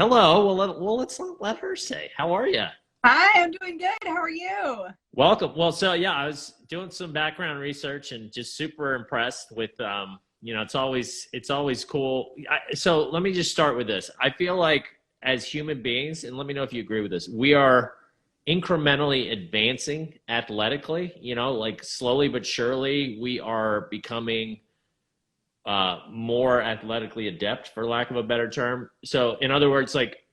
Hello. Let's let her say. How are you? Hi, I'm doing good. How are you? Welcome. Well, so yeah, I was doing some background research and just super impressed with it's always cool. So let me just start with this. I feel like as human beings, and let me know if you agree with this, we are incrementally advancing athletically. Like slowly but surely, we are becoming more athletically adept, for lack of a better term. So, in other words, like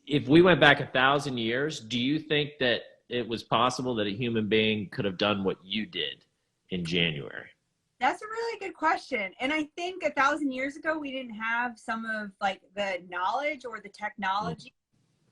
if we went back 1,000 years, do you think that it was possible that a human being could have done what you did in January? That's a really good question. And I think 1,000 years ago, we didn't have some of like the knowledge or the Mm. technology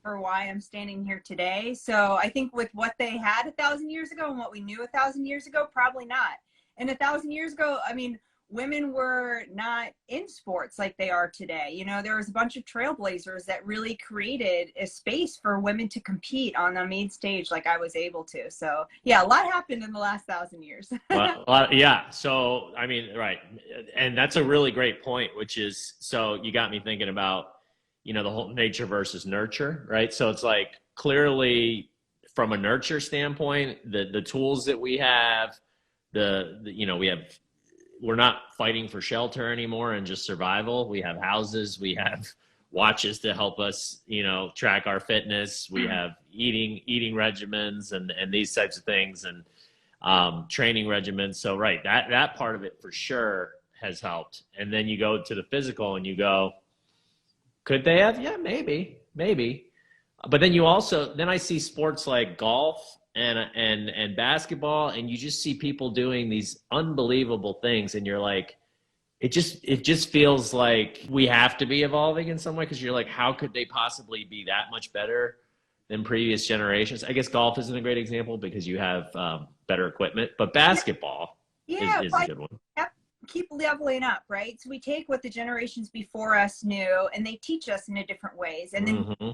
for why I'm standing here today. So I think with what they had 1,000 years ago and what we knew 1,000 years ago, probably not. And 1,000 years ago, I mean, women were not in sports like they are today. There was a bunch of trailblazers that really created a space for women to compete on the main stage like I was able to. So yeah, a lot happened in the last 1,000 years. Yeah. So, I mean, right. And that's a really great point, which is, so you got me thinking about, the whole nature versus nurture, right? So it's like clearly from a nurture standpoint, the tools that we have, we're not fighting for shelter anymore and just survival. We have houses, we have watches to help us, track our fitness. We have eating regimens and these types of things, and training regimens. So right, that part of it for sure has helped. And then you go to the physical and you go, could they have? Yeah, maybe. But then then I see sports like golf and basketball, and you just see people doing these unbelievable things, and you're like, it just feels like we have to be evolving in some way, because you're like, how could they possibly be that much better than previous generations? I guess golf isn't a great example because you have better equipment, but Yeah, basketball yeah, is a well, good one. I keep leveling up, right? So we take what the generations before us knew and they teach us in a different ways. And then Hmm.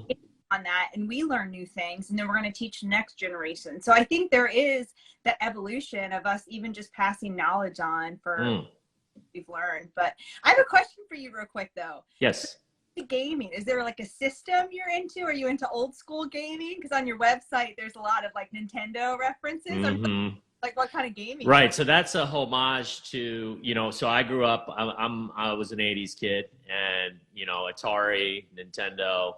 on that and we learn new things and then we're going to teach the next generation. So I think there is that evolution of us even just passing knowledge on for Mm. what we've learned. But I have a question for you real quick though. So Yes. the gaming, is there like a system you're into? Are you into old school gaming? Because on your website there's a lot of like Nintendo references. I'm Hmm. like, what kind of gaming do you? Right. So that's a homage to, so I grew up, I was an 80s kid, and, Atari, Nintendo,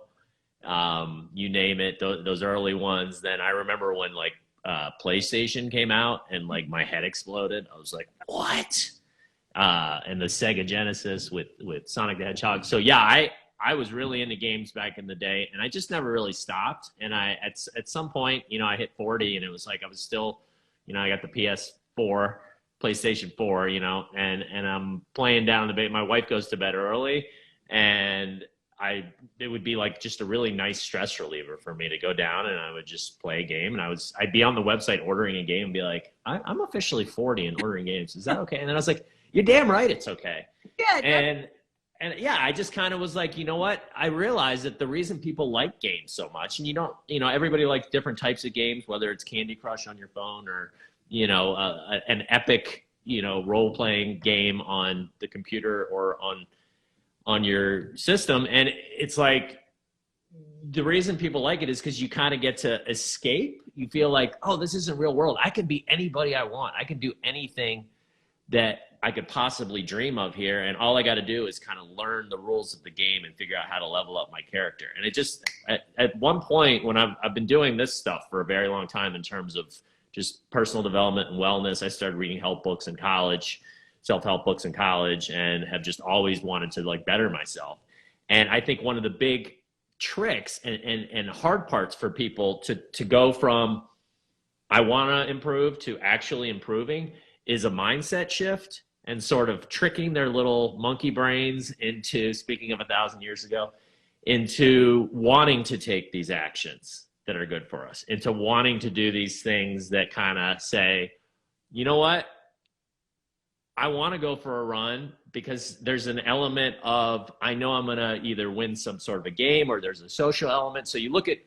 you name it, those early ones. Then I remember when like PlayStation came out and like my head exploded. I was like, what? And the Sega Genesis with Sonic the Hedgehog. So yeah, I was really into games back in the day, and I just never really stopped. And at some point, I hit 40, and it was like I was still, I got the PS4, PlayStation 4, and I'm playing down the bed. My wife goes to bed early, and it would be like just a really nice stress reliever for me to go down, and I would just play a game, and I'd be on the website ordering a game and be like, I'm officially 40 and ordering games. Is that okay? And then I was like, you're damn right, it's okay. Yeah, And yeah, I just kind of was like, you know what? I realized that the reason people like games so much, and everybody likes different types of games, whether it's Candy Crush on your phone or, an epic, role playing game on the computer or on your system. And it's like, the reason people like it is because you kind of get to escape. You feel like, oh, this isn't real world. I can be anybody I want. I can do anything that I could possibly dream of here. And all I got to do is kind of learn the rules of the game and figure out how to level up my character. And it just, at one point when I've been doing this stuff for a very long time in terms of just personal development and wellness, I started reading help books in college, self-help books in college, and have just always wanted to like better myself. And I think one of the big tricks and hard parts for people to go from I want to improve to actually improving is a mindset shift, and sort of tricking their little monkey brains into, speaking of 1,000 years ago, into wanting to take these actions that are good for us, into wanting to do these things that kind of say, you know what, I want to go for a run because there's an element of, I know I'm going to either win some sort of a game, or there's a social element. So you look at,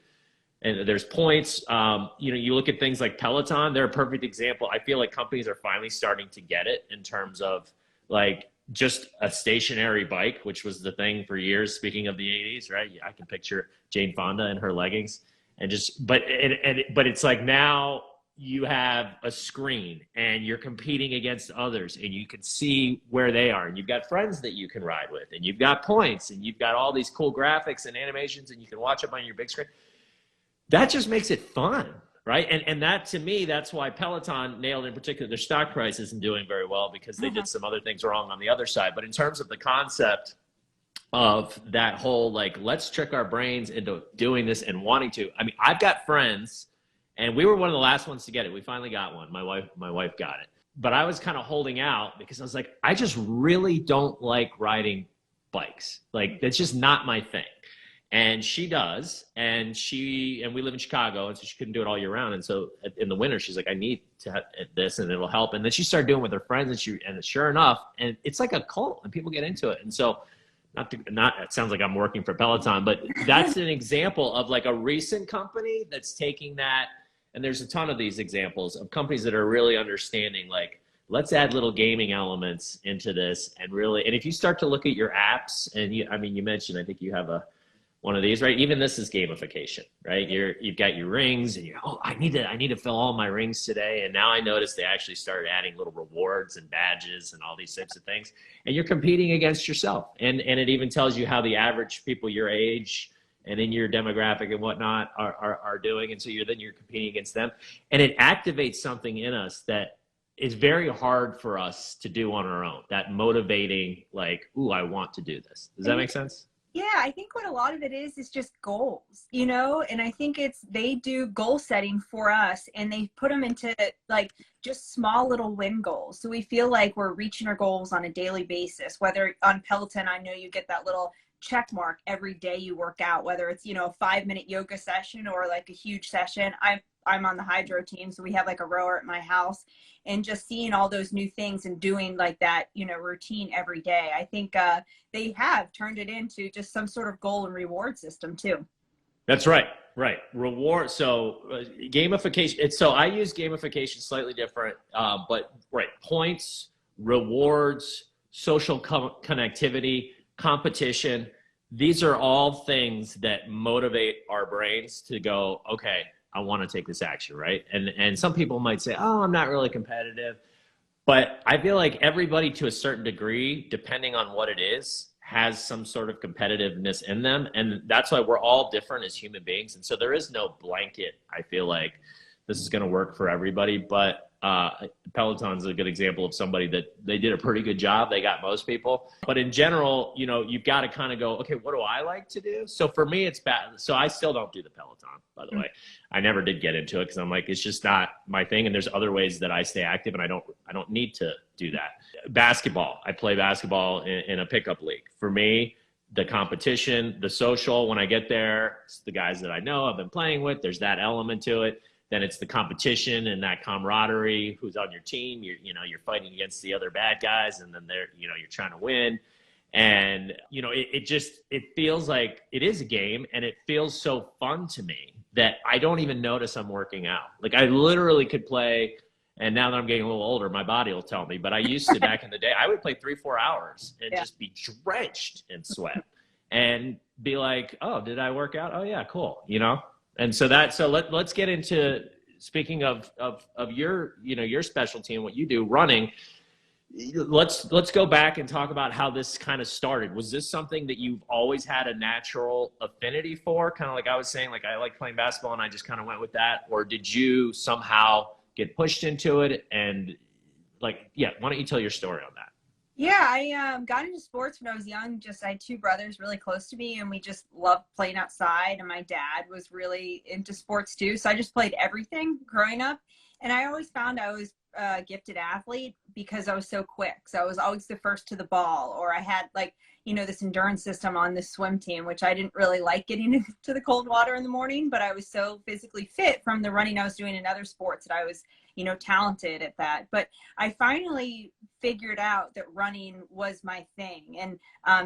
and there's points, you look at things like Peloton, they're a perfect example. I feel like companies are finally starting to get it in terms of like, just a stationary bike, which was the thing for years. Speaking of the 80s, right? I can picture Jane Fonda in her leggings and just, but it's like now you have a screen and you're competing against others and you can see where they are and you've got friends that you can ride with and you've got points and you've got all these cool graphics and animations and you can watch them on your big screen. That just makes it fun, right? And that, to me, that's why Peloton nailed, in particular, their stock price isn't doing very well because they did some other things wrong on the other side. But in terms of the concept of that whole, like, let's trick our brains into doing this and wanting to. I mean, I've got friends, and we were one of the last ones to get it. We finally got one. My wife got it. But I was kind of holding out because I was like, I just really don't like riding bikes. Like, that's just not my thing. And she does, and we live in Chicago, and so she couldn't do it all year round. And so in the winter, she's like, I need to have this, and it'll help. And then she started doing it with her friends, and sure enough, and it's like a cult, and people get into it. And so, it sounds like I'm working for Peloton, but that's an example of like a recent company that's taking that. And there's a ton of these examples of companies that are really understanding, like, let's add little gaming elements into this, and if you start to look at your apps, and you mentioned, I think you have one of these, right? Even this is gamification, right? You've got your rings, and I need to fill all my rings today. And now I noticed they actually started adding little rewards and badges and all these types of things. And you're competing against yourself. And it even tells you how the average people your age and in your demographic and whatnot are doing. And so you're competing against them. And it activates something in us that is very hard for us to do on our own. That motivating, like, ooh, I want to do this. Does that make sense? Yeah, I think what a lot of it is just goals, and I think they do goal setting for us, and they put them into like just small little win goals. So we feel like we're reaching our goals on a daily basis, whether on Peloton, I know you get that little check mark every day you work out, whether it's, a 5-minute yoga session or like a huge session. I'm on the hydro team, so we have like a rower at my house, and just seeing all those new things and doing like that, routine every day. I think they have turned it into just some sort of goal and reward system too. That's right. Right. Reward. So gamification. So I use gamification slightly different, but right. Points, rewards, social connectivity, competition. These are all things that motivate our brains to go, okay, I want to take this action, right? And some people might say, oh, I'm not really competitive. But I feel like everybody, to a certain degree, depending on what it is, has some sort of competitiveness in them. And that's why we're all different as human beings. And so there is no blanket, I feel like, this is going to work for everybody. But Peloton's a good example of somebody that they did a pretty good job. They got most people. But in general, you've got to kind of go, okay, what do I like to do? So for me, it's bad. So I still don't do the Peloton, by the way. I never did get into it because I'm like, it's just not my thing. And there's other ways that I stay active, and I don't need to do that. Basketball. I play basketball in a pickup league. For me, the competition, the social, when I get there, it's the guys that I know I've been playing with. There's that element to it. Then it's the competition and that camaraderie, who's on your team. You're fighting against the other bad guys, and then you're trying to win. And, it feels like it is a game, and it feels so fun to me that I don't even notice I'm working out. Like, I literally could play, and now that I'm getting a little older, my body will tell me, but I used to, back in the day, I would play 3-4 hours and just be drenched in sweat and be like, oh, did I work out? Oh yeah, cool. And so let's get into, speaking of your, your specialty and what you do, running. Let's go back and talk about how this kind of started. Was this something that you've always had a natural affinity for? Kind of like I was saying, like, I like playing basketball and I just kind of went with that. Or did you somehow get pushed into it? And why don't you tell your story on that? Yeah, I got into sports when I was young. I had 2 brothers really close to me, and we just loved playing outside. And my dad was really into sports too. So I just played everything growing up. And I always found I was a gifted athlete because I was so quick. So I was always the first to the ball, or I had this endurance system on this swim team, which I didn't really like getting into the cold water in the morning, but I was so physically fit from the running I was doing in other sports that I was talented at that. But I finally figured out that running was my thing. And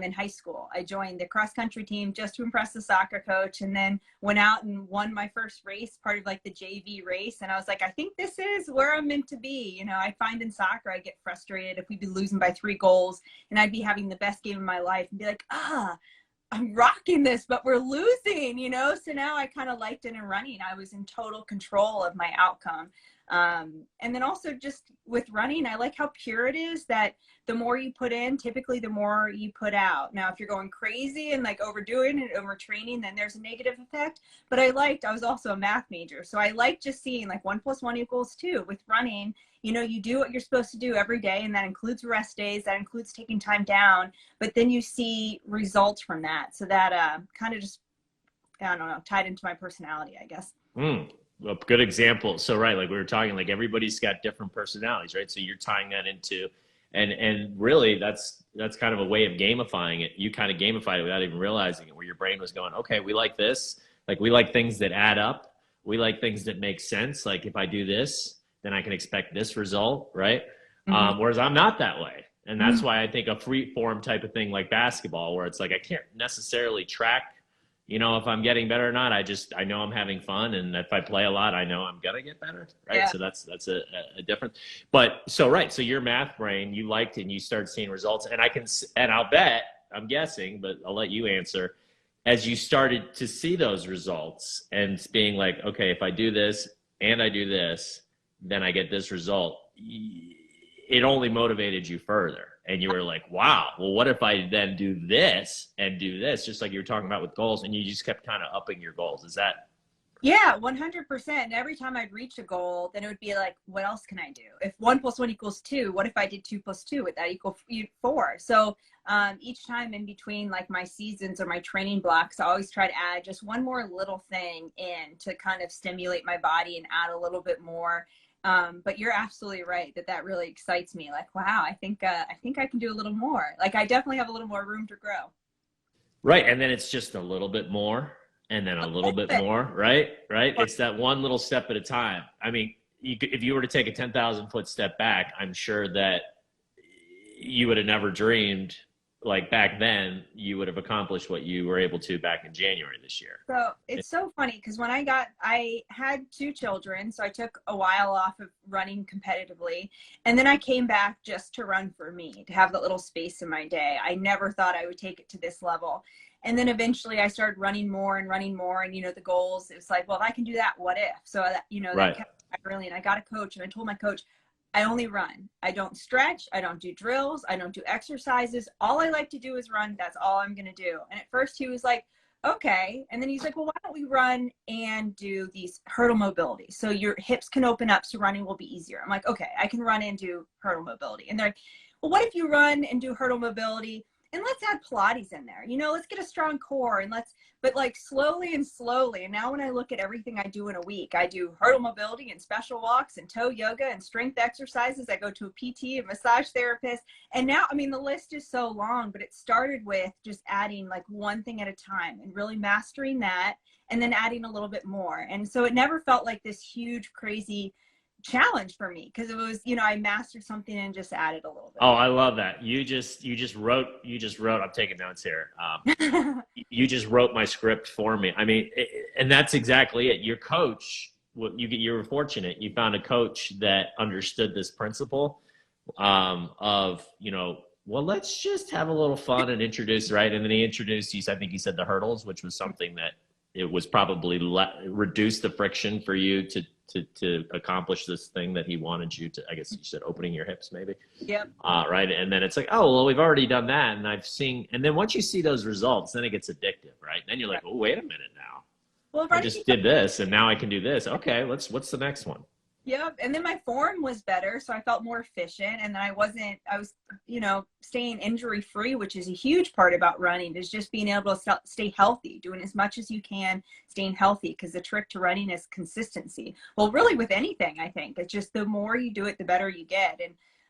in high school, I joined the cross country team just to impress the soccer coach, and then went out and won my first race, part of like the JV race. And I was like, I think this is where I'm meant to be. I find in soccer, I get frustrated if we'd be losing by 3 goals and I'd be having the best game of my life and be like, I'm rocking this, but we're losing, So now I kind of liked it in running. I was in total control of my outcome. And then also just with running, I like how pure it is, that the more you put in, typically the more you put out. Now, if you're going crazy and like overdoing and overtraining, then there's a negative effect. But I was also a math major. So I like just seeing like 1 + 1 = 2 with running. You do what you're supposed to do every day, and that includes rest days, that includes taking time down, but then you see results from that. So that kind of just, I don't know, tied into my personality, I guess. A good example. So, right, like we were talking, like everybody's got different personalities, right? So you're tying that into, and really that's kind of a way of gamifying it. You kind of gamified it without even realizing it, where your brain was going, okay, we like this. Like we like things that add up. We like things that make sense. Like if I do this, then I can expect this result, right? Mm-hmm. Whereas I'm not that way. And that's why I think a free form type of thing like basketball, where it's like I can't necessarily track, if I'm getting better or not. I know I'm having fun. And if I play a lot, I know I'm going to get better, right? Yeah. So that's a difference. But so, right, so your math brain, you liked it and you start seeing results. And I'll bet, I'm guessing, but I'll let you answer, as you started to see those results and being like, okay, if I do this and I do this, then I get this result, it only motivated you further. And you were like, wow, well, what if I then do this and do this, just like you were talking about with goals, and you just kept kind of upping your goals? Is that? Yeah, 100%. And every time I'd reach a goal, then it would be like, what else can I do? If 1 + 1 = 2, what if I did 2 + 2? Would that equal 4? So each time in between like my seasons or my training blocks, I always try to add just one more little thing in to kind of stimulate my body and add a little bit more. But you're absolutely right that really excites me. Like, wow, I think I can do a little more. Like I definitely have a little more room to grow. Right. And then it's just a little bit more, and then a little bit more, right? Right. It's that one little step at a time. I mean, if you were to take a 10,000-foot step back, I'm sure that you would have never dreamed, like back then, you would have accomplished what you were able to back in January this year. So it's so funny because when I had 2 children, so I took a while off of running competitively, and then I came back just to run for me, to have that little space in my day. I never thought I would take it to this level. And then eventually I started running more and the goals, it was like, well, if I can do that, what if? So that, Right. that kept me really, and I got a coach, and I told my coach, I only run. I don't stretch. I don't do drills. I don't do exercises. All I like to do is run. That's all I'm going to do. And at first he was like, okay. And then he's like, well, why don't we run and do these hurdle mobility? So your hips can open up, so running will be easier. I'm like, okay, I can run and do hurdle mobility. And they're like, well, what if you run and do hurdle mobility and let's add Pilates in there? Let's get a strong core, and but like slowly and slowly. And now when I look at everything I do in a week, I do hurdle mobility and special walks and toe yoga and strength exercises. I go to a PT, a massage therapist. And now, I mean, the list is so long, but it started with just adding like one thing at a time and really mastering that, and then adding a little bit more. And so it never felt like this huge, crazy challenge for me, because it was, I mastered something and just added a little bit. Oh, I love that. You just wrote, I'm taking notes here. You just wrote my script for me. I mean, and that's exactly it. Your coach, you were fortunate. You found a coach that understood this principle of, well, let's just have a little fun and introduce, right? And then he introduced you, I think he said the hurdles, which was something that it was probably reduce the friction for you to accomplish this thing that he wanted you to. I guess you said opening your hips, maybe. Yep. Right. And then it's like, oh, well, we've already done that. And then once you see those results, then it gets addictive, right? Then you're like, oh, wait a minute now. Well, I just did this and now I can do this. Okay, what's the next one? Yep. And then my form was better, so I felt more efficient, and then I was, staying injury free, which is a huge part about running, is just being able to stay healthy, doing as much as you can, staying healthy, because the trick to running is consistency. Well, really with anything, I think it's just the more you do it, the better you get.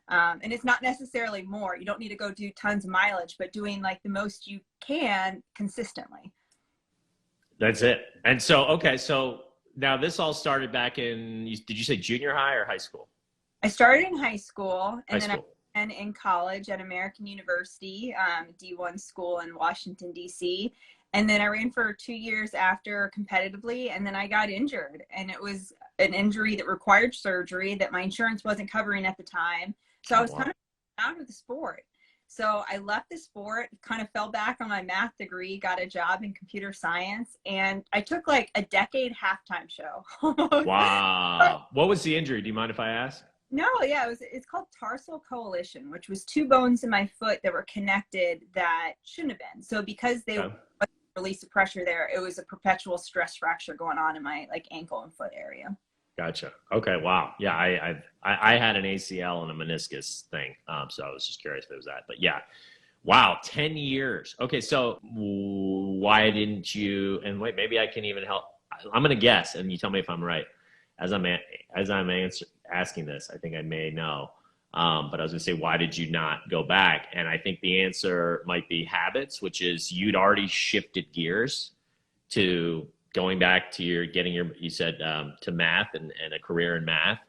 And it's not necessarily more. You don't need to go do tons of mileage, but doing like the most you can consistently. That's it. And so, okay, so now this all started back in, did you say junior high or high school? I started in high school, High and then school. I ran in college at American University, D1 school in Washington, D.C. And then I ran for 2 years after competitively, and then I got injured. And it was an injury that required surgery that my insurance wasn't covering at the time. So I Oh, was kind wow. of out of the sport. So I left the sport, kind of fell back on my math degree, got a job in computer science, and I took like a decade halftime show almost. But Wow. What was the injury? Do you mind if I ask? no, yeah, it's called tarsal coalition, which was two bones in my foot that were connected that shouldn't have been. So because they Okay. released the pressure there, it was a perpetual stress fracture going on in my like ankle and foot area. Gotcha. Okay. Wow. Yeah. I had an ACL and a meniscus thing. So I was just curious if it was that, but yeah. Wow. 10 years. Okay. So why didn't you, and wait, maybe I can even help. I'm going to guess and you tell me if I'm right. As I'm asking this, I think I may know. But I was going to say, why did you not go back? And I think the answer might be habits, which is you'd already shifted gears to going back to you said to math and a career in math,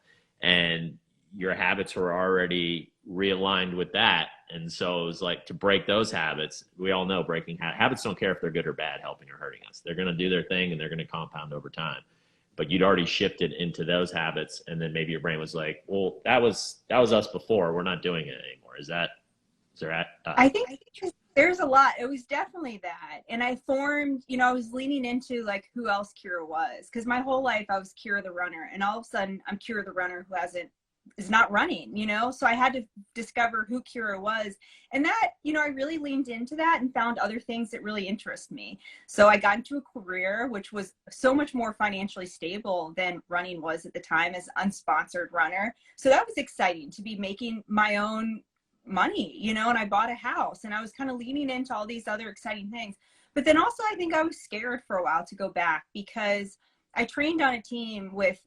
and your habits were already realigned with that. And so it was like to break those habits. We all know breaking habits don't care if they're good or bad, helping or hurting us. They're going to do their thing and they're going to compound over time. But you'd already shifted into those habits, and then maybe your brain was like, well, that was us before. We're not doing it anymore. Is there I think there's a lot. It was definitely that. And I formed, I was leaning into like who else Keira was. Because my whole life I was Keira the runner. And all of a sudden I'm Keira the runner who is not running, So I had to discover who Keira was. And that, I really leaned into that and found other things that really interest me. So I got into a career which was so much more financially stable than running was at the time as an unsponsored runner. So that was exciting to be making my own money, and I bought a house and I was kind of leaning into all these other exciting things. But then also I think I was scared for a while to go back because I trained on a team with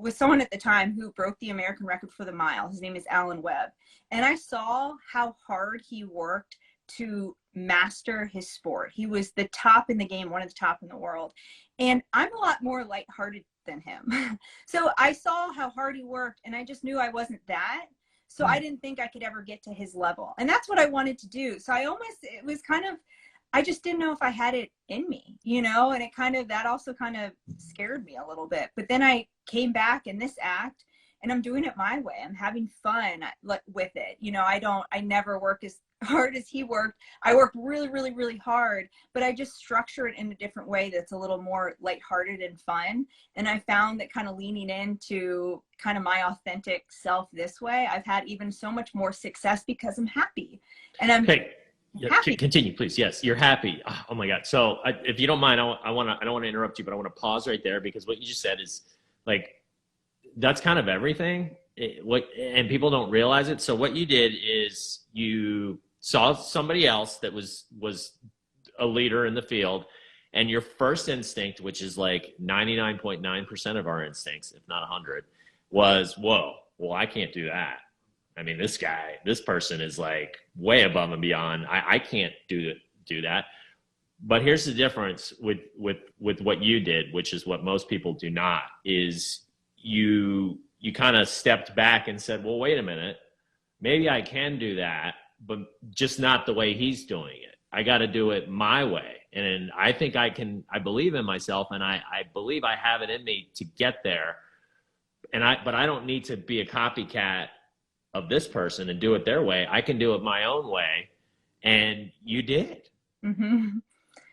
someone at the time who broke the American record for the mile. His name is Alan Webb. And I saw how hard he worked to master his sport. He was the top in the game, one of the top in the world. And I'm a lot more lighthearted than him. So I saw how hard he worked and I just knew I wasn't that. So I didn't think I could ever get to his level. And that's what I wanted to do. So it was kind of, I just didn't know if I had it in me, and that also kind of scared me a little bit. But then I came back in this act and I'm doing it my way. I'm having fun with it. I never work as hard as he worked. I worked really, really, really hard, but I just structure it in a different way that's a little more lighthearted and fun. And I found that kind of leaning into kind of my authentic self this way, I've had even so much more success because I'm happy. And I'm happy. Continue, please. Yes, you're happy. Oh my God. So if you don't mind, I don't want to interrupt you, but I want to pause right there because what you just said is like, that's kind of everything. And people don't realize it. So what you did is you saw somebody else that was a leader in the field, and your first instinct, which is like 99.9% of our instincts, if not 100, was, whoa, well, I can't do that. I mean, this person is like way above and beyond. I can't do that. But here's the difference with what you did, which is what most people do not, is you kind of stepped back and said, well, wait a minute, maybe I can do that, but just not the way he's doing it. I got to do it my way. And I think I believe in myself, and I believe I have it in me to get there. But I don't need to be a copycat of this person and do it their way. I can do it my own way. And you did. Mm-hmm.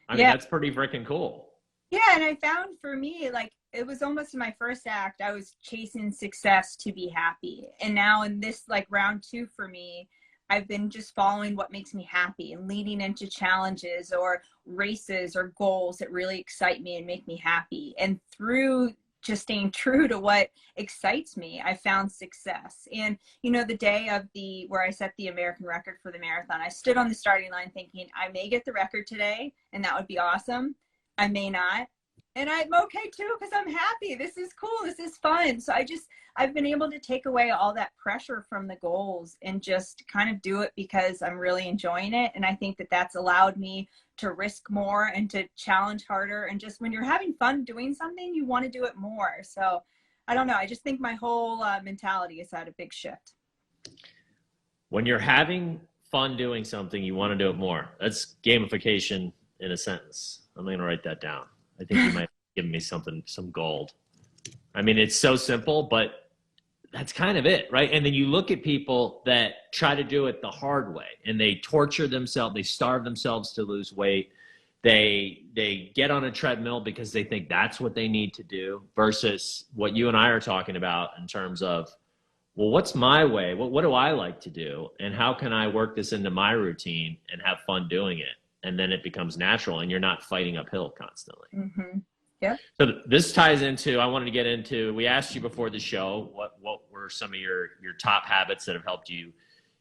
I mean, that's pretty freaking cool. Yeah. And I found for me, like, it was almost my first act. I was chasing success to be happy. And now in this like round 2 for me, I've been just following what makes me happy and leading into challenges or races or goals that really excite me and make me happy. And through just staying true to what excites me, I found success. And, the day of where I set the American record for the marathon, I stood on the starting line thinking, I may get the record today and that would be awesome. I may not. And I'm okay too, because I'm happy. This is cool. This is fun. So I've been able to take away all that pressure from the goals and just kind of do it because I'm really enjoying it. And I think that that's allowed me to risk more and to challenge harder. And just when you're having fun doing something, you want to do it more. So I don't know. I just think my whole mentality has had a big shift. When you're having fun doing something, you want to do it more. That's gamification in a sentence. I'm going to write that down. I think you might give me some gold. I mean, it's so simple, but that's kind of it, right? And then you look at people that try to do it the hard way, and they torture themselves, they starve themselves to lose weight. They get on a treadmill because they think that's what they need to do, versus what you and I are talking about in terms of, well, what's my way? What do I like to do? And how can I work this into my routine and have fun doing it? And then it becomes natural, and you're not fighting uphill constantly. Mm-hmm. Yeah. So this ties into, I wanted to get into, we asked you before the show, what were some of your top habits that have helped you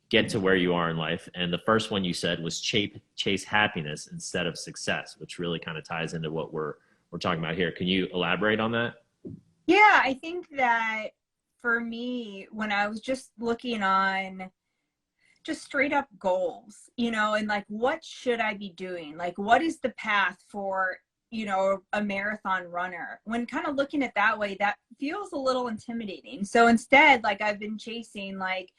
get to where you are in life? And the first one you said was chase happiness instead of success, which really kind of ties into what we're talking about here. Can you elaborate on that? Yeah, I think that for me, when I was just looking on just straight up goals, and like, what should I be doing? Like, what is the path for, a marathon runner? When kind of looking at that way, that feels a little intimidating. So instead, like, I've been chasing like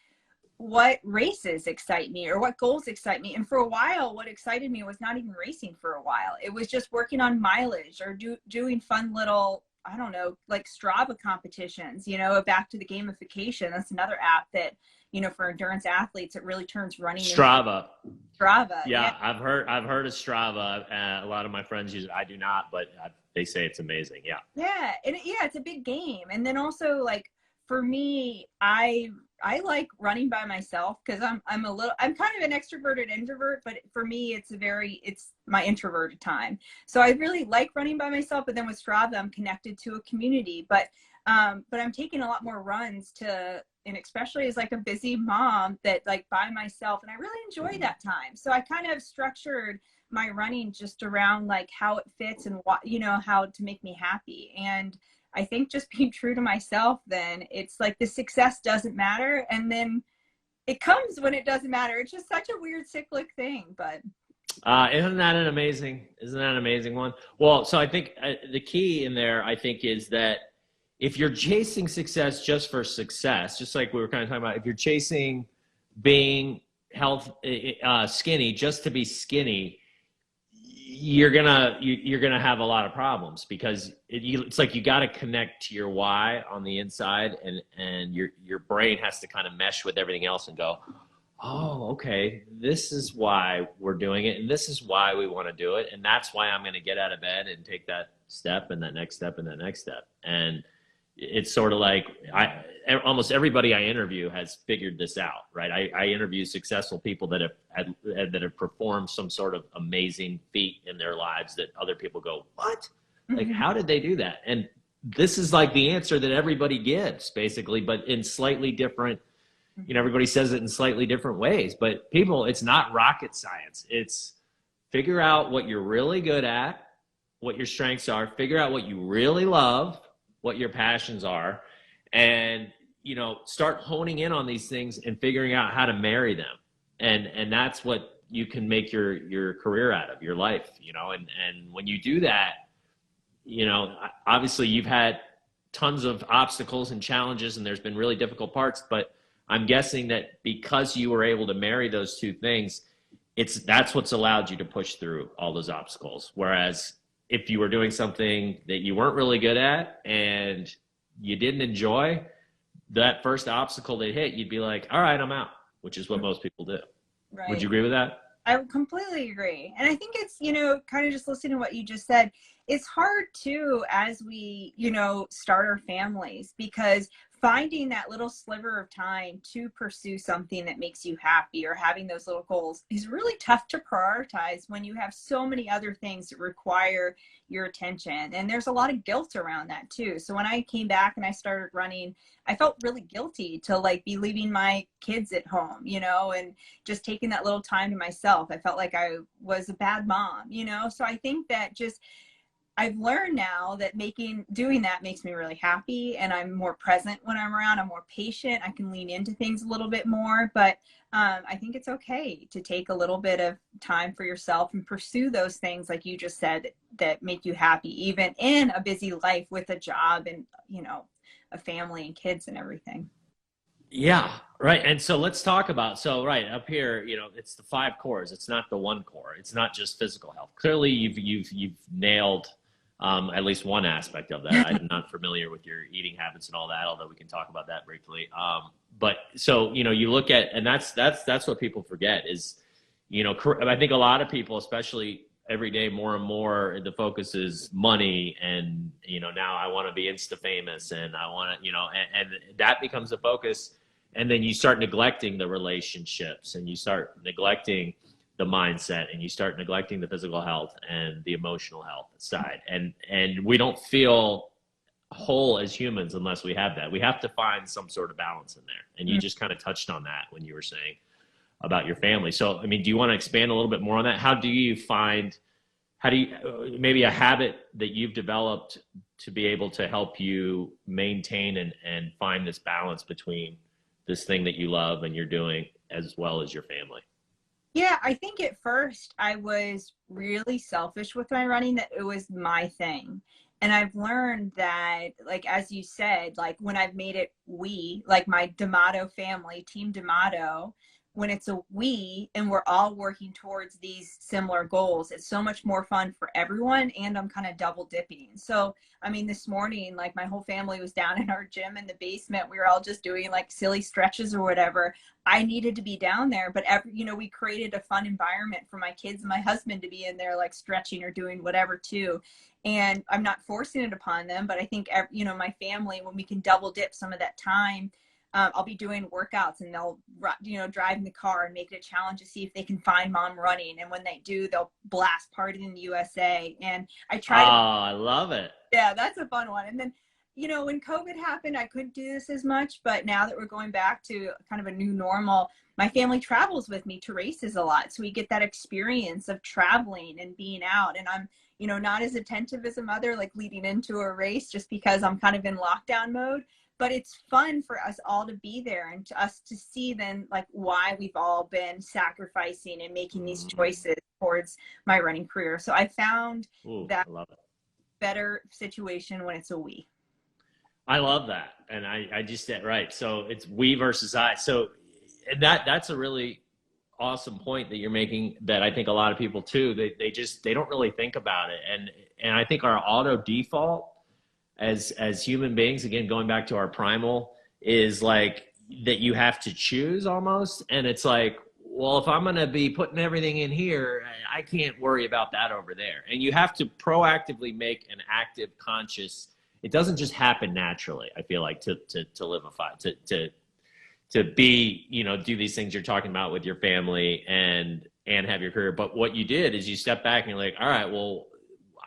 what races excite me or what goals excite me. And for a while, what excited me was not even racing for a while. It was just working on mileage or doing fun little, I don't know, like Strava competitions, back to the gamification. That's another app that, for endurance athletes, it really turns running Strava. Strava. Yeah, I've heard of Strava. A lot of my friends use it. I do not, but they say it's amazing. Yeah. Yeah, and it's a big game. And then also, like, for me, I like running by myself because I'm kind of an extroverted introvert, but for me, it's my introverted time. So I really like running by myself. But then with Strava, I'm connected to a community. But I'm taking a lot more runs and especially as like a busy mom, that like by myself, and I really enjoy that time. So I kind of structured my running just around like how it fits and what, how to make me happy. And I think just being true to myself, then it's like the success doesn't matter. And then it comes when it doesn't matter. It's just such a weird cyclic thing, but. Isn't that an amazing one? Well, so I think the key in there, I think, is that if you're chasing success just for success, just like we were kind of talking about, if you're chasing being skinny just to be skinny, you're gonna have a lot of problems, because it's like you got to connect to your why on the inside, and your brain has to kind of mesh with everything else and go, oh, okay, this is why we're doing it, and this is why we want to do it, and that's why I'm going to get out of bed and take that step and that next step and that next step. And it's sort of like almost everybody I interview has figured this out, right? I interview successful people that have performed some sort of amazing feat in their lives that other people go, what? Like, how did they do that? And this is like the answer that everybody gives, basically, but in slightly different, everybody says it in slightly different ways. But people, it's not rocket science. It's figure out what you're really good at, what your strengths are, figure out what you really love, what your passions are, and start honing in on these things and figuring out how to marry them, and that's what you can make your career out of, your life, and when you do that, obviously you've had tons of obstacles and challenges, and there's been really difficult parts, but I'm guessing that because you were able to marry those two things, that's what's allowed you to push through all those obstacles. Whereas if you were doing something that you weren't really good at and you didn't enjoy, that first obstacle that hit, you'd be like, all right, I'm out, which is what most people do. Right. Would you agree with that? I would completely agree. And I think it's, kind of just listening to what you just said, it's hard too, as we, start our families, because finding that little sliver of time to pursue something that makes you happy or having those little goals is really tough to prioritize when you have so many other things that require your attention. And there's a lot of guilt around that too. So when I came back and I started running, I felt really guilty to like be leaving my kids at home, and just taking that little time to myself. I felt like I was a bad mom, So I think that just I've learned now that doing that makes me really happy, and I'm more present when I'm around. I'm more patient. I can lean into things a little bit more, but I think it's okay to take a little bit of time for yourself and pursue those things, like you just said, that make you happy, even in a busy life with a job and, a family and kids and everything. Yeah, right. And so let's talk about, so right up here, it's the 5 cores. It's not the one core. It's not just physical health. Clearly, you've nailed at least one aspect of that. I'm not familiar with your eating habits and all that, although we can talk about that briefly. But so you look at, and that's what people forget is, I think a lot of people, especially every day, more and more, the focus is money, and now I want to be Insta famous, and I want to, and that becomes the focus. And then you start neglecting the relationships, and you start neglecting the mindset, and you start neglecting the physical health and the emotional health side. And we don't feel whole as humans unless we have that. We have to find some sort of balance in there. And you just kind of touched on that when you were saying about your family. So, I mean, do you want to expand a little bit more on that? How do you maybe a habit that you've developed to be able to help you maintain and find this balance between this thing that you love and you're doing as well as your family? Yeah, I think at first I was really selfish with my running, that it was my thing. And I've learned that, like, as you said, like when I've made it like my D'Amato family, Team D'Amato, when it's a we and we're all working towards these similar goals, it's so much more fun for everyone, and I'm kind of double dipping. So, I mean, this morning, like my whole family was down in our gym in the basement. We were all just doing like silly stretches or whatever. I needed to be down there, but we created a fun environment for my kids and my husband to be in there, like stretching or doing whatever too. And I'm not forcing it upon them, but I think, my family, when we can double dip some of that time, I'll be doing workouts and they'll, drive in the car and make it a challenge to see if they can find mom running. And when they do, they'll blast Party in the USA. And I try I love it. Yeah, that's a fun one. And then, when COVID happened, I couldn't do this as much, but now that we're going back to kind of a new normal, my family travels with me to races a lot. So we get that experience of traveling and being out. And I'm, not as attentive as a mother, like leading into a race, just because I'm kind of in lockdown mode. But it's fun for us all to be there, and to us to see then like why we've all been sacrificing and making these choices towards my running career. So I found that I love it. better situation when it's a we. I love that. And I just said, right. So it's we versus I. So, and that's a really awesome point that you're making, that I think a lot of people too, they don't really think about it. And I think our auto default as human beings, again, going back to our primal, is like that you have to choose almost. And it's like, well, if I'm going to be putting everything in here, I can't worry about that over there. And you have to proactively make an active, conscious, it doesn't just happen naturally, I feel like, to live a fight, to be, do these things you're talking about with your family and have your career. But what you did is you stepped back and you're like, all right, well,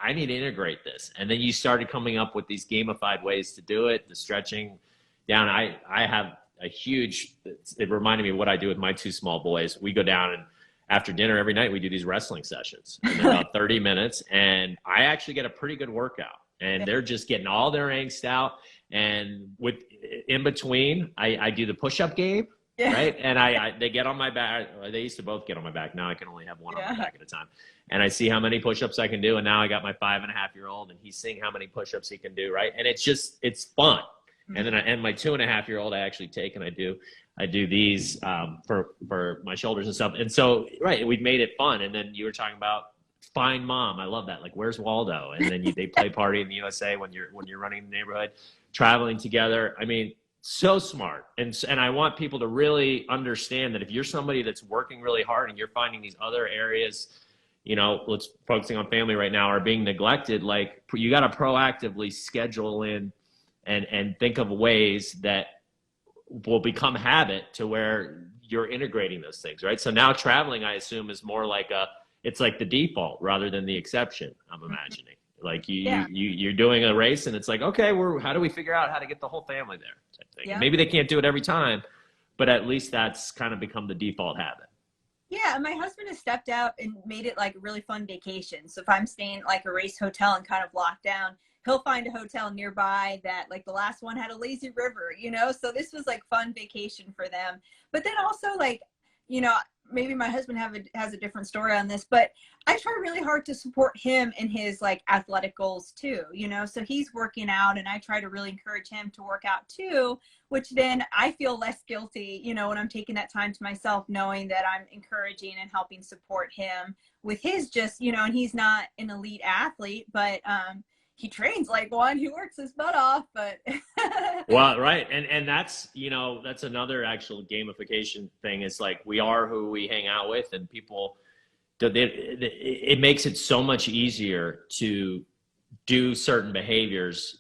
I need to integrate this. And then you started coming up with these gamified ways to do it, the stretching down. I have a huge, it reminded me of what I do with my 2 small boys. We go down, and after dinner every night, we do these wrestling sessions, and they're about 30 minutes. And I actually get a pretty good workout, and they're just getting all their angst out. And in between, I do the push-up game. Yeah. Right. And they get on my back. They used to both get on my back. Now I can only have one on my back at a time. And I see how many push-ups I can do. And now I got my 5.5-year-old, and he's seeing how many push-ups he can do. Right. And it's fun. Mm-hmm. And then my 2.5-year-old, I actually take, and I do these for my shoulders and stuff. And so, right, we've made it fun. And then you were talking about find mom. I love that. Like, where's Waldo? And then they play Party in the USA when you're running the neighborhood, traveling together. I mean, so smart. And I want people to really understand that if you're somebody that's working really hard and you're finding these other areas, let's focusing on family right now, are being neglected, like you got to proactively schedule in and think of ways that will become habit to where you're integrating those things, right? So now traveling, I assume, is more like it's like the default rather than the exception, I'm imagining. Like you're doing a race, and it's like, okay, how do we figure out how to get the whole family there? Type thing. Yeah. Maybe they can't do it every time, but at least that's kind of become the default habit. Yeah, my husband has stepped up and made it like a really fun vacation. So if I'm staying at like a race hotel and kind of locked down, he'll find a hotel nearby that like the last one had a lazy river, you know? So this was like fun vacation for them. But then also like, you know, maybe my husband has a different story on this, but I try really hard to support him in his like athletic goals too, you know? So he's working out and I try to really encourage him to work out too, which then I feel less guilty, you know, when I'm taking that time to myself, knowing that I'm encouraging and helping support him with his just, you know, and he's not an elite athlete, but he trains like one, he works his butt off, but Well, right. And that's, you know, that's another actual gamification thing. It's like we are who we hang out with, and people, it makes it so much easier to do certain behaviors.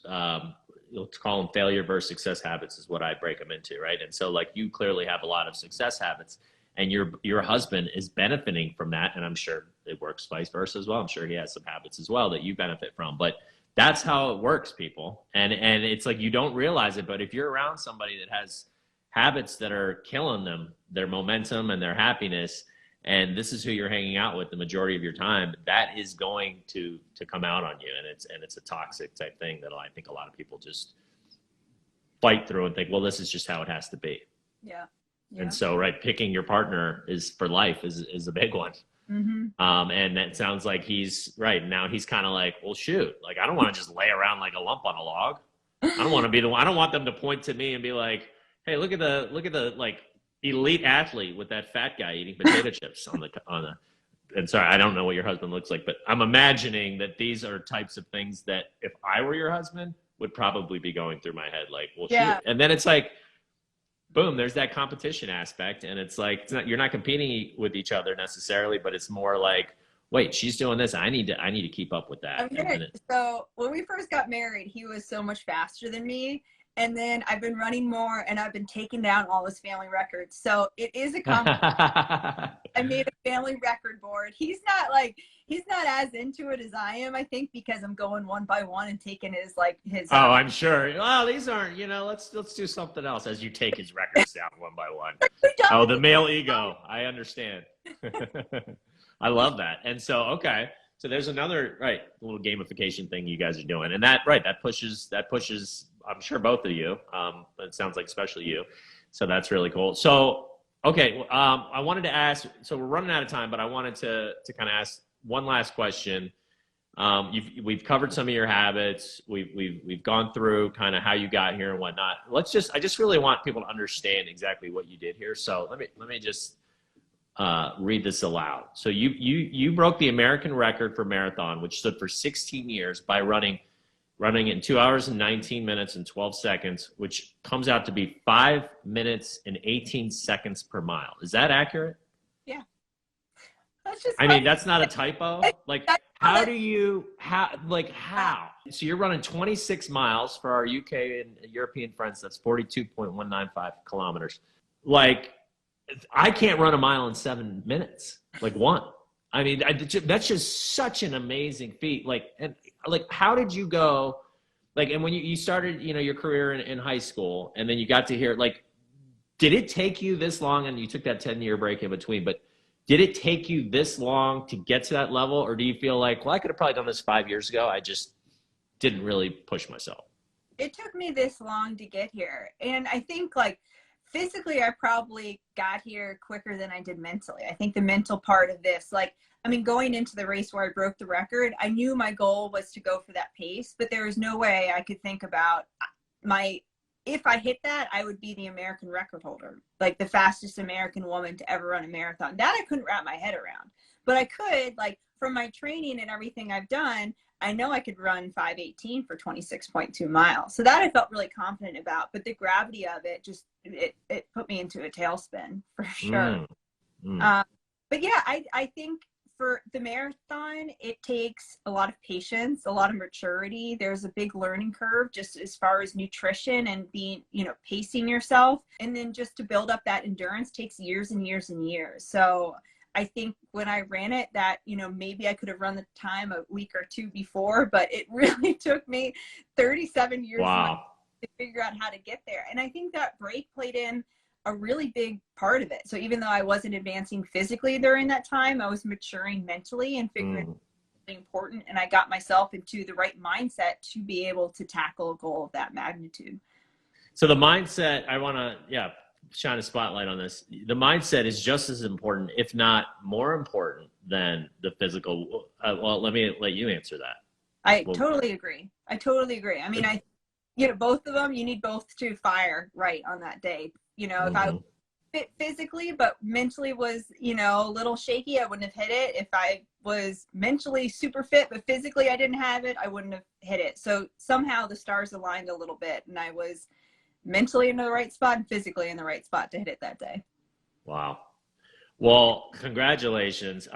You'll call them failure versus success habits is what I break them into, right? And so like you clearly have a lot of success habits, and your husband is benefiting from that, and I'm sure it works vice versa as well. I'm sure he has some habits as well that you benefit from, but that's how it works, people. And it's like you don't realize it, but if you're around somebody that has habits that are killing them, their momentum and their happiness, and this is who you're hanging out with the majority of your time, that is going to come out on you. And it's a toxic type thing that I think a lot of people just fight through and think, well, this is just how it has to be. yeah. And so, right, picking your partner is for life is a big one. Mm-hmm. And that sounds like he's right now. He's kind of like, well, shoot, like I don't want to just lay around like a lump on a log. I don't want to be the one. I don't want them to point to me and be like, hey, look at the like elite athlete with that fat guy eating potato chips on the. And sorry, I don't know what your husband looks like, but I'm imagining that these are types of things that if I were your husband would probably be going through my head. Like, well, shoot. And then it's like, boom, there's that competition aspect. And it's like, you're not competing with each other necessarily, but it's more like, wait, she's doing this. I need to keep up with that. So when we first got married, he was so much faster than me. And then I've been running more and I've been taking down all his family records. So it is a competition. I made a family record board. He's not as into it as I am, I think, because I'm going one by one and taking his. Oh, I'm sure. Well, these aren't, you know, let's do something else as you take his records down one by one. Oh, the male ego. I understand. I love that. And so, okay. So there's another, right, little gamification thing you guys are doing. And that pushes, I'm sure both of you, it sounds like especially you. So that's really cool. So, okay. I wanted to ask, so we're running out of time, but I wanted to kind of ask one last question. We've covered some of your habits. We've gone through kind of how you got here and whatnot. I just really want people to understand exactly what you did here. So let me just read this aloud. So you broke the American record for marathon, which stood for 16 years by running in 2 hours and 19 minutes and 12 seconds, which comes out to be 5 minutes and 18 seconds per mile. Is that accurate? Yeah. I mean, that's not a typo. Like, how? So you're running 26 miles for our UK and European friends. That's 42.195 kilometers. Like, I can't run a mile in 7 minutes, like one. I mean, that's just such an amazing feat. Like, and like, how did you go? Like, and when you started, you know, your career in high school, and then you got to here, like, did it take you this long? And you took that 10-year break in between, but did it take you this long to get to that level? Or do you feel like, well, I could have probably done this 5 years ago. I just didn't really push myself. It took me this long to get here. And I think like physically, I probably got here quicker than I did mentally. I think the mental part of this, like, I mean, going into the race where I broke the record, I knew my goal was to go for that pace, but there was no way I could think about if I hit that, I would be the American record holder, like the fastest American woman to ever run a marathon. That I couldn't wrap my head around, but I could, like, from my training and everything I've done, I know I could run 5:18 for 26.2 miles. So that I felt really confident about, but the gravity of it just, it put me into a tailspin for sure. But yeah, I think for the marathon, it takes a lot of patience, a lot of maturity. There's a big learning curve just as far as nutrition and being, you know, pacing yourself. And then just to build up that endurance takes years and years and years. So I think when I ran it, that, you know, maybe I could have run the time a week or two before, but it really took me 37 years to figure out how to get there. And I think that break played in a really big part of it. So even though I wasn't advancing physically during that time, I was maturing mentally and figuring something important. And I got myself into the right mindset to be able to tackle a goal of that magnitude. So the mindset, I want to, shine a spotlight on this. The mindset is just as important, if not more important than the physical. Well, let me let you answer that. I totally agree. I mean, both of them, you need both to fire right on that day. If I was fit physically, but mentally was, a little shaky, I wouldn't have hit it. If I was mentally super fit, but physically I didn't have it, I wouldn't have hit it. So somehow the stars aligned a little bit, and I was mentally in the right spot and physically in the right spot to hit it that day. Wow. Well, congratulations.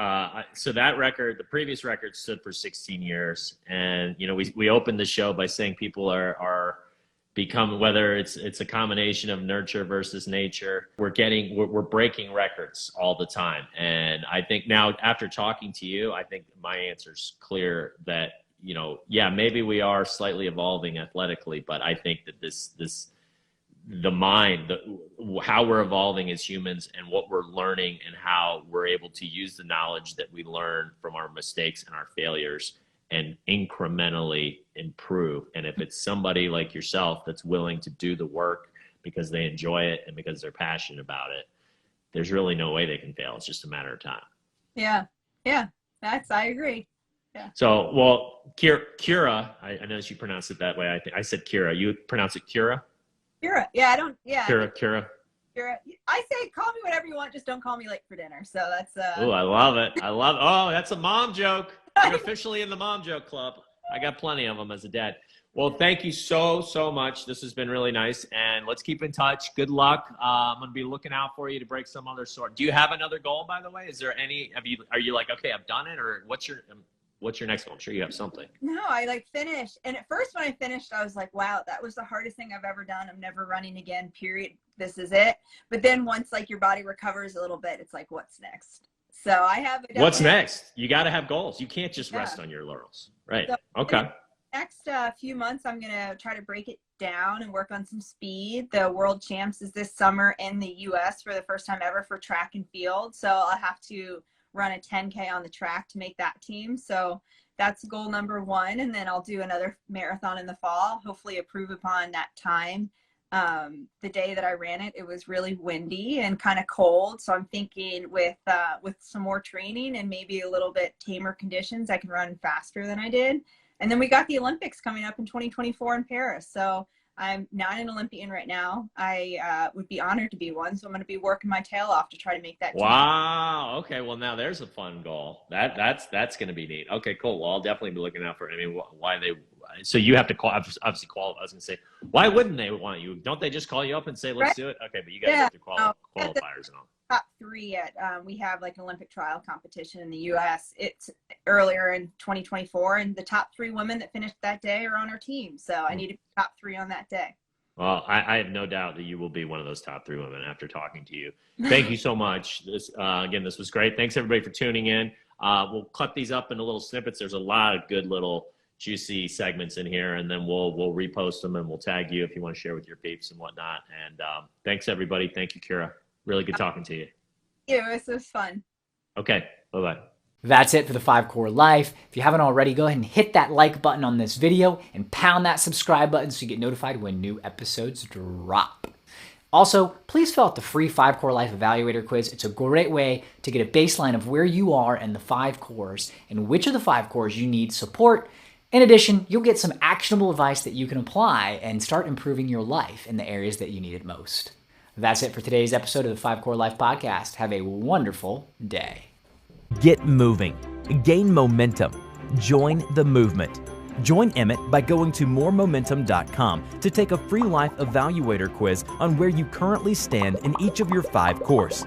So that record, the previous record, stood for 16 years. And, we opened the show by saying people are becoming, whether it's a combination of nurture versus nature, we're breaking records all the time. And I think now, after talking to you, I think my answer's clear that, maybe we are slightly evolving athletically, but I think that the mind, how we're evolving as humans and what we're learning and how we're able to use the knowledge that we learn from our mistakes and our failures and incrementally improve. And if it's somebody like yourself that's willing to do the work because they enjoy it and because they're passionate about it, there's really no way they can fail. It's just a matter of time. Yeah. I agree. Yeah. So, well, Keira, I know she pronounced it that way. I said Keira. You pronounce it Keira? Keira. Yeah, I don't. Yeah. Keira. I say call me whatever you want, just don't call me late for dinner. So that's. Oh, I love it. Oh, that's a mom joke. You're officially in the mom joke club. I got plenty of them as a dad. Well, thank you so much. This has been really nice, and let's keep in touch. Good luck. I'm gonna be looking out for you to break some other sort. Do you have another goal, by the way? Is there any? Are you like, okay, I've done it, or what's your next goal? I'm sure you have something. No, I finished. And at first when I finished, I was like, wow, that was the hardest thing I've ever done. I'm never running again, period. This is it. But then once your body recovers a little bit, it's like, what's next? So I have. What's next? You got to have goals. You can't just rest on your laurels. Right. So okay. Next few months, I'm going to try to break it down and work on some speed. The World Champs is this summer in the U.S. for the first time ever for track and field. So I'll have to run a 10K on the track to make that team. So that's goal number one. And then I'll do another marathon in the fall, hopefully improve upon that time. The day that I ran it, it was really windy and kind of cold. So I'm thinking with some more training and maybe a little bit tamer conditions, I can run faster than I did. And then we got the Olympics coming up in 2024 in Paris. So I'm not an Olympian right now. I would be honored to be one. So I'm going to be working my tail off to try to make that team. Wow. Okay. Well, now there's a fun goal. That's going to be neat. Okay, cool. Well, I'll definitely be looking out for it. I mean, so you have to obviously qualify. I was going to say, why wouldn't they want you? Don't they just call you up and say, let's do it? Okay. But you guys have to qualifiers and all. Top three we have like an Olympic trial competition in the U.S. It's earlier in 2024, and the top three women that finished that day are on our team. So I need to be top three on that day. Well, I have no doubt that you will be one of those top three women after talking to you. Thank you so much. This was great. Thanks everybody for tuning in. We'll cut these up into little snippets. There's a lot of good little juicy segments in here, and then we'll repost them and we'll tag you if you want to share with your peeps and whatnot. And thanks everybody. Thank you, Keira. Really good talking to you. Yeah, this was fun. Okay, bye-bye. That's it for the 5 Core Life. If you haven't already, go ahead and hit that like button on this video and pound that subscribe button so you get notified when new episodes drop. Also, please fill out the free 5 Core Life Evaluator quiz. It's a great way to get a baseline of where you are in the 5 cores and which of the 5 cores you need support. In addition, you'll get some actionable advice that you can apply and start improving your life in the areas that you need it most. That's it for today's episode of the 5 Core Life Podcast. Have a wonderful day. Get moving. Gain momentum. Join the movement. Join Emmett by going to moremomentum.com to take a free life evaluator quiz on where you currently stand in each of your 5 cores.